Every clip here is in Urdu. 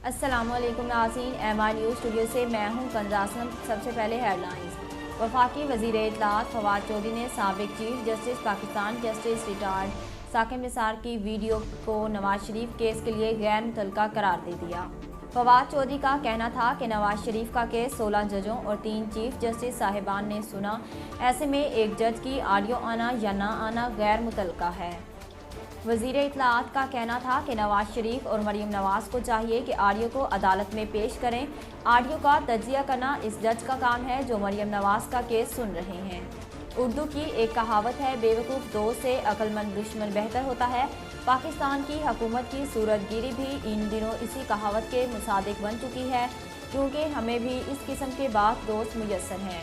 السلام علیکم ناظرین، ایم آئی نیوز اسٹوڈیو سے میں ہوں کنزا اسلم۔ سب سے پہلے ہیڈ لائنز۔ وفاقی وزیر اطلاعات فواد چودھری نے سابق chief justice Pakistan justice retired Saqib Nisar کی ویڈیو کو نواز شریف کیس کے لیے غیر متعلقہ قرار دے دیا۔ فواد چودھری کا کہنا تھا کہ نواز شریف کا کیس 16 ججوں اور 3 چیف جسٹس صاحبان نے سنا، ایسے میں ایک جج کی آڈیو آنا یا نہ آنا غیر متعلقہ ہے۔ وزیر اطلاعات کا کہنا تھا کہ نواز شریف اور مریم نواز کو چاہیے کہ آڈیو کو عدالت میں پیش کریں۔ آڈیو کا تجزیہ کرنا اس جج کا کام ہے جو مریم نواز کا کیس سن رہے ہیں۔ اردو کی ایک کہاوت ہے، بے وقوف دوست سے عقل مند دشمن بہتر ہوتا ہے۔ پاکستان کی حکومت کی صورت گیری بھی ان دنوں اسی کہاوت کے مصادق بن چکی ہے، کیونکہ ہمیں بھی اس قسم کے بعض دوست میسر ہیں۔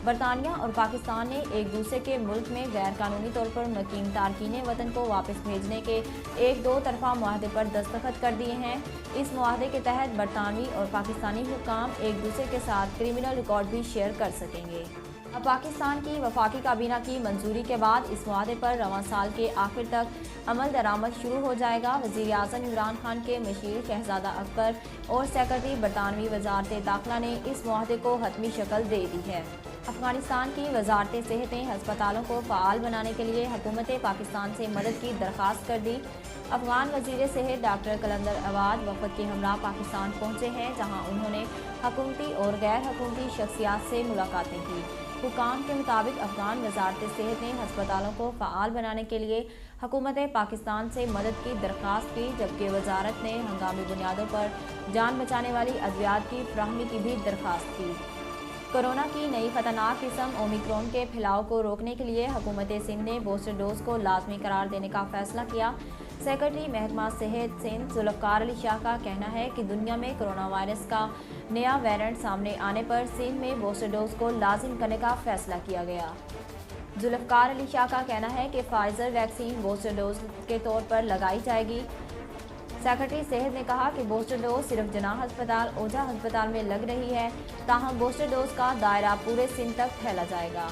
برطانیہ اور پاکستان نے ایک دوسرے کے ملک میں غیر قانونی طور پر مقیم تارکین وطن کو واپس بھیجنے کے ایک دو طرفہ معاہدے پر دستخط کر دیے ہیں۔ اس معاہدے کے تحت برطانوی اور پاکستانی حکام ایک دوسرے کے ساتھ کرمنل ریکارڈ بھی شیئر کر سکیں گے۔ اب پاکستان کی وفاقی کابینہ کی منظوری کے بعد اس معاہدے پر رواں سال کے آخر تک عمل درآمد شروع ہو جائے گا۔ وزیر اعظم عمران خان کے مشیر شہزادہ اکبر اور سیکرٹری برطانوی وزارت داخلہ نے اس معاہدے کو حتمی شکل دے دی ہے۔ افغانستان کی وزارت صحت نے ہسپتالوں کو فعال بنانے کے لیے حکومت پاکستان سے مدد کی درخواست کر دی۔ افغان وزیر صحت ڈاکٹر قلندر عواد وفد کے ہمراہ پاکستان پہنچے ہیں، جہاں انہوں نے حکومتی اور غیر حکومتی شخصیات سے ملاقاتیں کی۔ حکام کے مطابق افغان وزارت صحت نے ہسپتالوں کو فعال بنانے کے لیے حکومت پاکستان سے مدد کی درخواست کی، جبکہ وزارت نے ہنگامی بنیادوں پر جان بچانے والی ادویات کی فراہمی کی بھی درخواست کی۔ کورونا کی نئی خطرناک قسم اومیکرون کے پھیلاؤ کو روکنے کے لیے حکومت سندھ نے بوسٹر ڈوز کو لازمی قرار دینے کا فیصلہ کیا۔ سیکرٹری محکمہ صحت سندھ ذوالفقار علی شاہ کا کہنا ہے کہ دنیا میں کورونا وائرس کا نیا ویرینٹ سامنے آنے پر سندھ میں بوسٹر ڈوز کو لازم کرنے کا فیصلہ کیا گیا۔ ذوالفقار علی شاہ کا کہنا ہے کہ فائزر ویکسین بوسٹر ڈوز کے طور پر لگائی جائے گی۔ سیکرٹری صحت نے کہا کہ بوسٹر ڈوز صرف جناح ہسپتال اوجھا ہسپتال میں لگ رہی ہے، تاہم بوسٹر ڈوز کا دائرہ پورے سندھ تک پھیلا جائے گا۔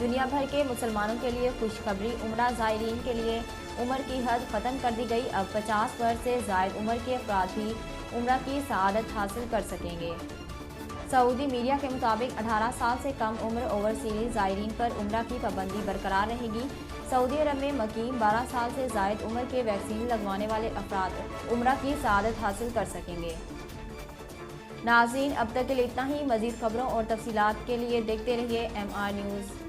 دنیا بھر کے مسلمانوں کے لیے خوشخبری، عمرہ زائرین کے لیے عمر کی حد ختم کر دی گئی۔ اب 50 برس سے زائد عمر کے افراد بھی عمرہ کی سعادت حاصل کر سکیں گے۔ سعودی میڈیا کے مطابق 18 سال سے کم عمر اوورسیز زائرین پر عمرہ کی پابندی برقرار رہے گی۔ سعودی عرب میں مقیم 12 سال سے زائد عمر کے ویکسین لگوانے والے افراد عمرہ کی سعادت حاصل کر سکیں گے۔ ناظرین، اب تک کے لیے اتنا ہی۔ مزید خبروں اور تفصیلات کے لیے دیکھتے رہیے ایم آئی نیوز۔